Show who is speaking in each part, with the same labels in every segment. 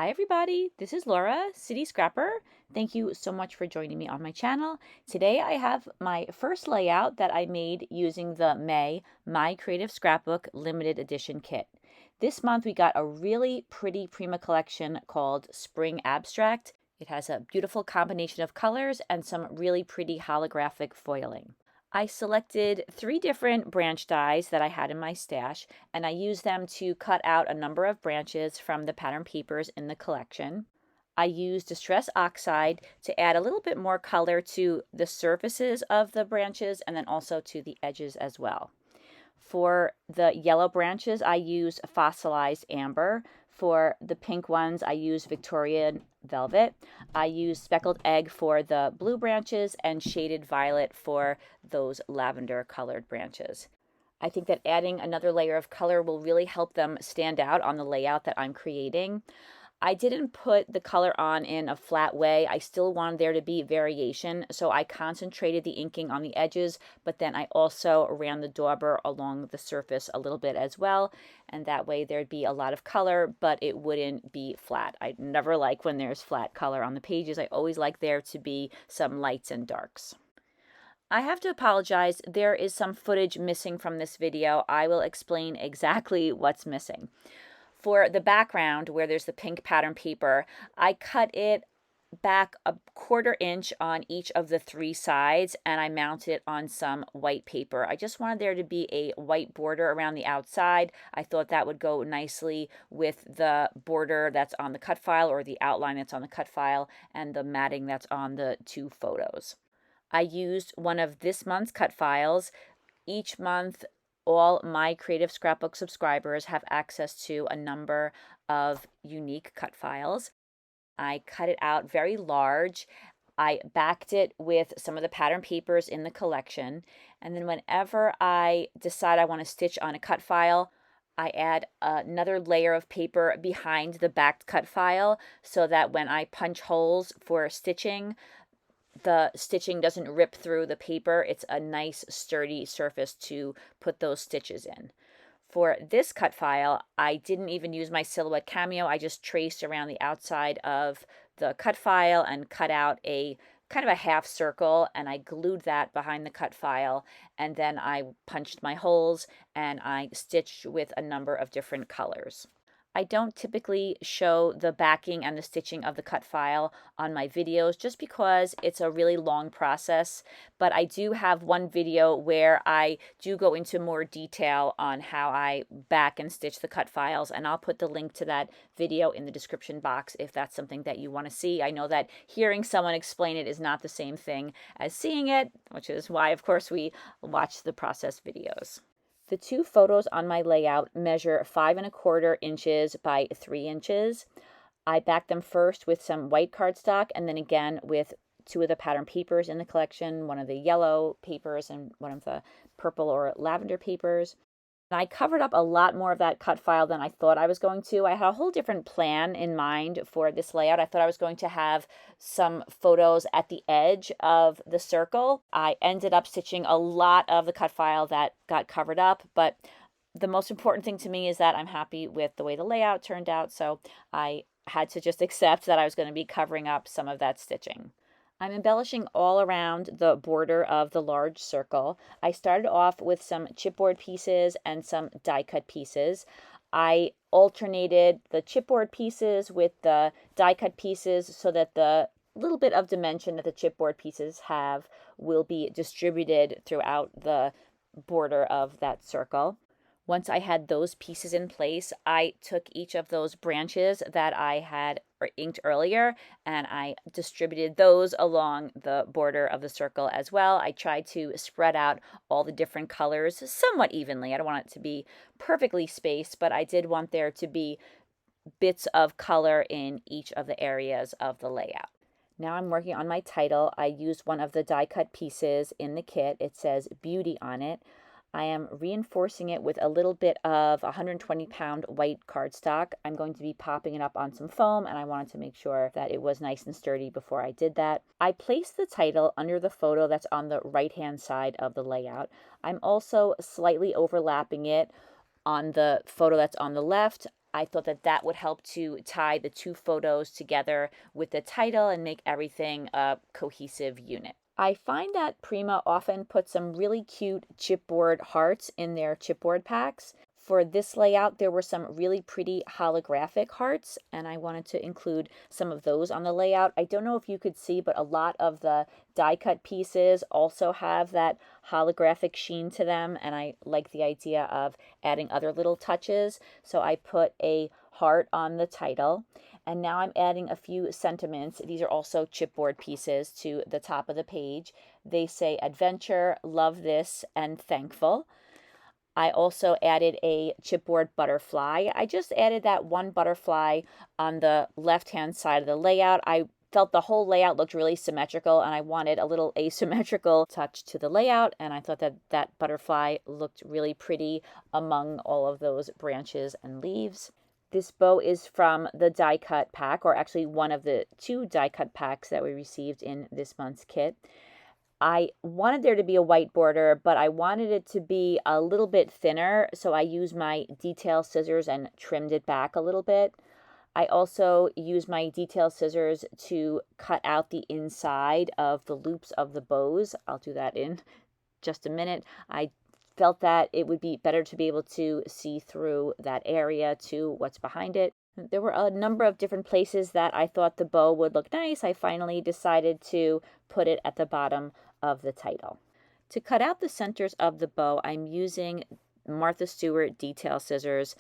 Speaker 1: Hi everybody, this is Laura, City Scrapper. Thank you so much for joining me on my channel. Today I have my first layout that I made using the May My Creative Scrapbook limited edition kit. This month we got a really pretty Prima collection called Spring Abstract. It has a beautiful combination of colors and some really pretty holographic foiling. I selected 3 different branch dies that I had in my stash, and I used them to cut out a number of branches from the pattern papers in the collection. I used Distress Oxide to add a little bit more color to the surfaces of the branches and then also to the edges as well. For the yellow branches, I used fossilized amber. For the pink ones, I used Victorian velvet. I used speckled egg for the blue branches and shaded violet for those lavender colored branches. I think that adding another layer of color will really help them stand out on the layout that I'm creating. I didn't put the color on in a flat way. I still wanted there to be variation, so I concentrated the inking on the edges, but then I also ran the dauber along the surface a little bit as well, and that way there'd be a lot of color, but it wouldn't be flat. I never like when there's flat color on the pages. I always like there to be some lights and darks. I have to apologize. There is some footage missing from this video. I will explain exactly what's missing. For the background, where there's the pink pattern paper, I cut it back a 1/4 inch on each of the 3 sides, and I mounted it on some white paper. I just wanted there to be a white border around the outside. I thought that would go nicely with the border that's on the cut file, or the outline that's on the cut file, and the matting that's on the 2 photos. I used one of this month's cut files. Each month, all my Creative Scrapbook subscribers have access to a number of unique cut files. I cut it out very large. I backed it with some of the pattern papers in the collection. And then whenever I decide I want to stitch on a cut file, I add another layer of paper behind the backed cut file so that when I punch holes for stitching, the stitching doesn't rip through the paper. It's a nice sturdy surface to put those stitches in. For this cut file, I didn't even use my silhouette cameo. I just traced around the outside of the cut file and cut out a kind of a half circle, and I glued that behind the cut file, and then I punched my holes and I stitched with a number of different colors. I don't typically show the backing and the stitching of the cut file on my videos just because it's a really long process, but I do have one video where I do go into more detail on how I back and stitch the cut files, and I'll put the link to that video in the description box if that's something that you want to see. I know that hearing someone explain it is not the same thing as seeing it, which is why, of course, we watch the process videos. The 2 photos on my layout measure 5 1/4 inches by 3 inches. I backed them first with some white cardstock and then again with 2 of the pattern papers in the collection, one of the yellow papers and one of the purple or lavender papers. I covered up a lot more of that cut file than I thought I was going to. I had a whole different plan in mind for this layout. I thought I was going to have some photos at the edge of the circle. I ended up stitching a lot of the cut file that got covered up, but the most important thing to me is that I'm happy with the way the layout turned out, so I had to just accept that I was going to be covering up some of that stitching. I'm embellishing all around the border of the large circle. I started off with some chipboard pieces and some die cut pieces. I alternated the chipboard pieces with the die cut pieces so that the little bit of dimension that the chipboard pieces have will be distributed throughout the border of that circle. Once I had those pieces in place, I took each of those branches that I had inked earlier and I distributed those along the border of the circle as well. I tried to spread out all the different colors somewhat evenly. I don't want it to be perfectly spaced, but I did want there to be bits of color in each of the areas of the layout. Now I'm working on my title. I used one of the die cut pieces in the kit. It says Beauty on it. I am reinforcing it with a little bit of 120-pound white cardstock. I'm going to be popping it up on some foam, and I wanted to make sure that it was nice and sturdy before I did that. I placed the title under the photo that's on the right-hand side of the layout. I'm also slightly overlapping it on the photo that's on the left. I thought that that would help to tie the two photos together with the title and make everything a cohesive unit. I find that Prima often puts some really cute chipboard hearts in their chipboard packs. For this layout, there were some really pretty holographic hearts, and I wanted to include some of those on the layout. I don't know if you could see, but a lot of the die cut pieces also have that holographic sheen to them, and I like the idea of adding other little touches. So I put a heart on the title, and now I'm adding a few sentiments. These are also chipboard pieces to the top of the page. They say adventure, love this, and thankful. I also added a chipboard butterfly. I just added that one butterfly on the left-hand side of the layout. I felt the whole layout looked really symmetrical, and I wanted a little asymmetrical touch to the layout, and I thought that that butterfly looked really pretty among all of those branches and leaves. This bow is from the die cut pack, or actually one of the two die cut packs that we received in this month's kit. I wanted there to be a white border, but I wanted it to be a little bit thinner, so I used my detail scissors and trimmed it back a little bit. I also used my detail scissors to cut out the inside of the loops of the bows. I'll do that in just a minute. I felt that it would be better to be able to see through that area to what's behind it. There were a number of different places that I thought the bow would look nice. I finally decided to put it at the bottom of the title. To cut out the centers of the bow, I'm using Martha Stewart detail scissors.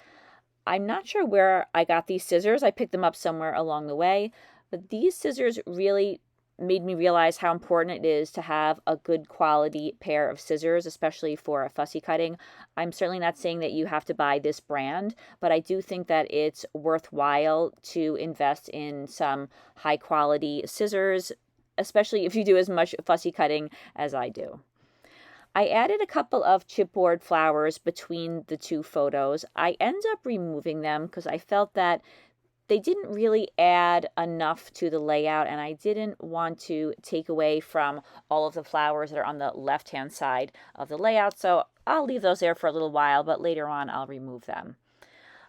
Speaker 1: I'm not sure where I got these scissors. I picked them up somewhere along the way, but these scissors really made me realize how important it is to have a good quality pair of scissors, especially for fussy cutting. I'm certainly not saying that you have to buy this brand, but I do think that it's worthwhile to invest in some high quality scissors, especially if you do as much fussy cutting as I do. I added a couple of chipboard flowers between the two photos. I ended up removing them because I felt that they didn't really add enough to the layout, and I didn't want to take away from all of the flowers that are on the left-hand side of the layout, so I'll leave those there for a little while, but later on I'll remove them.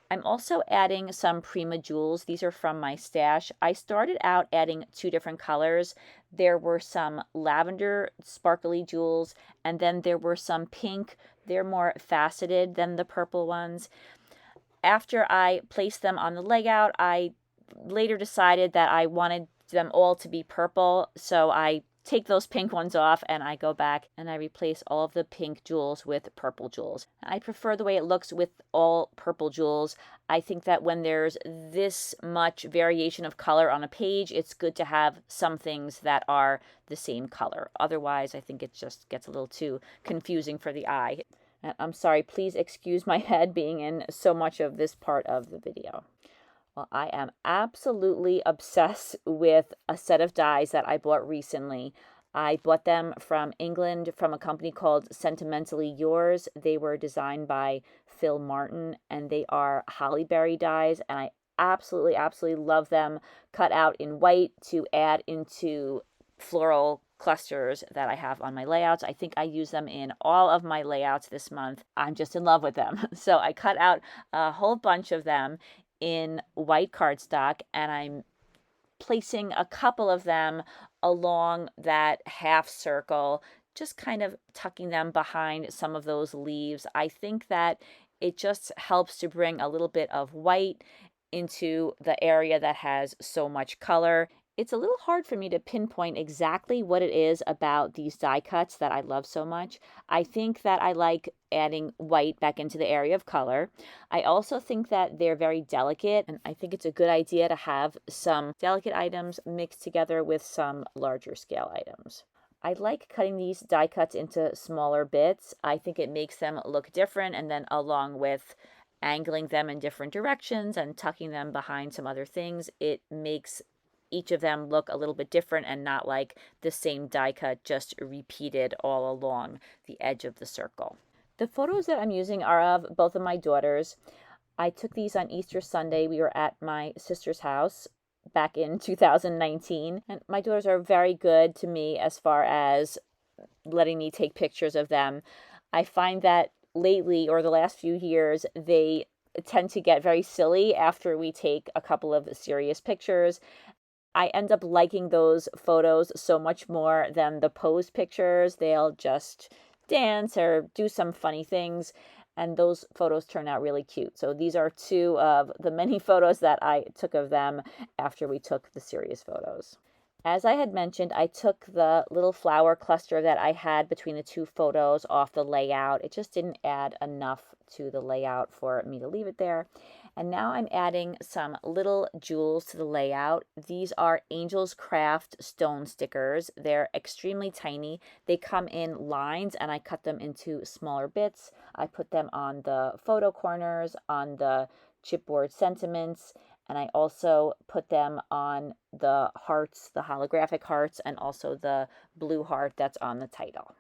Speaker 1: I'm also adding some Prima jewels. These are from my stash. I started out adding two different colors. There were some lavender sparkly jewels, and then there were some pink. They're more faceted than the purple ones. After I placed them on the layout, I later decided that I wanted them all to be purple, so I take those pink ones off and I go back and I replace all of the pink jewels with purple jewels. I prefer the way it looks with all purple jewels. I think that when there's this much variation of color on a page, it's good to have some things that are the same color. Otherwise, I think it just gets a little too confusing for the eye. I'm sorry, please excuse my head being in so much of this part of the video. Well, I am absolutely obsessed with a set of dies that I bought recently. I bought them from England from a company called Sentimentally Yours. They were designed by Phill Martin, and they are hollyberry dies, and I absolutely, absolutely love them, cut out in white to add into floral clusters that I have on my layouts. I think I use them in all of my layouts this month. I'm just in love with them. So I cut out a whole bunch of them in white cardstock, and I'm placing a couple of them along that half circle, just kind of tucking them behind some of those leaves. I think that it just helps to bring a little bit of white into the area that has so much color. It's a little hard for me to pinpoint exactly what it is about these die cuts that I love so much. I think that I like adding white back into the area of color. I also think that they're very delicate, and I think it's a good idea to have some delicate items mixed together with some larger scale items. I like cutting these die cuts into smaller bits. I think it makes them look different, and then along with angling them in different directions and tucking them behind some other things, it makes each of them look a little bit different and not like the same die cut just repeated all along the edge of the circle. The photos that I'm using are of both of my daughters. I took these on Easter Sunday. We were at my sister's house back in 2019, and my daughters are very good to me as far as letting me take pictures of them. I find that lately, or the last few years, they tend to get very silly after we take a couple of serious pictures. I end up liking those photos so much more than the pose pictures. They'll just dance or do some funny things, and those photos turn out really cute. So these are two of the many photos that I took of them after we took the serious photos. As I had mentioned, I took the little flower cluster that I had between the two photos off the layout. It just didn't add enough to the layout for me to leave it there. And now I'm adding some little jewels to the layout. These are Angel's Craft stone stickers. They're extremely tiny. They come in lines and I cut them into smaller bits. I put them on the photo corners, on the chipboard sentiments, and I also put them on the hearts, the holographic hearts, and also the blue heart that's on the title.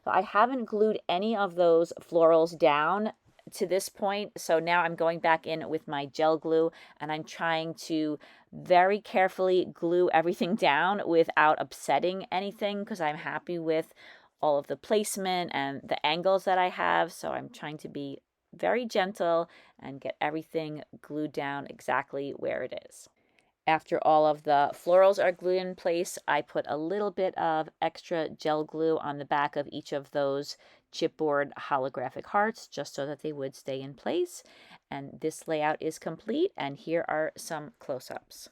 Speaker 1: So I haven't glued any of those florals down to this point. So now I'm going back in with my gel glue and I'm trying to very carefully glue everything down without upsetting anything, because I'm happy with all of the placement and the angles that I have. So I'm trying to be very gentle and get everything glued down exactly where it is. After all of the florals are glued in place, I put a little bit of extra gel glue on the back of each of those chipboard holographic hearts just so that they would stay in place. And this layout is complete, and here are some close-ups.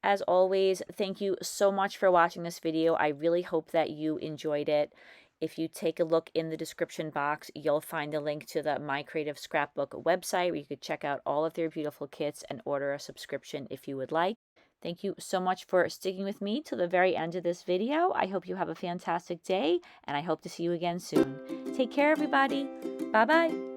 Speaker 1: As always, thank you so much for watching this video. I really hope that you enjoyed it. If you take a look in the description box, you'll find a link to the My Creative Scrapbook website where you could check out all of their beautiful kits and order a subscription if you would like. Thank you so much for sticking with me till the very end of this video. I hope you have a fantastic day, and I hope to see you again soon. Take care, everybody. Bye-bye.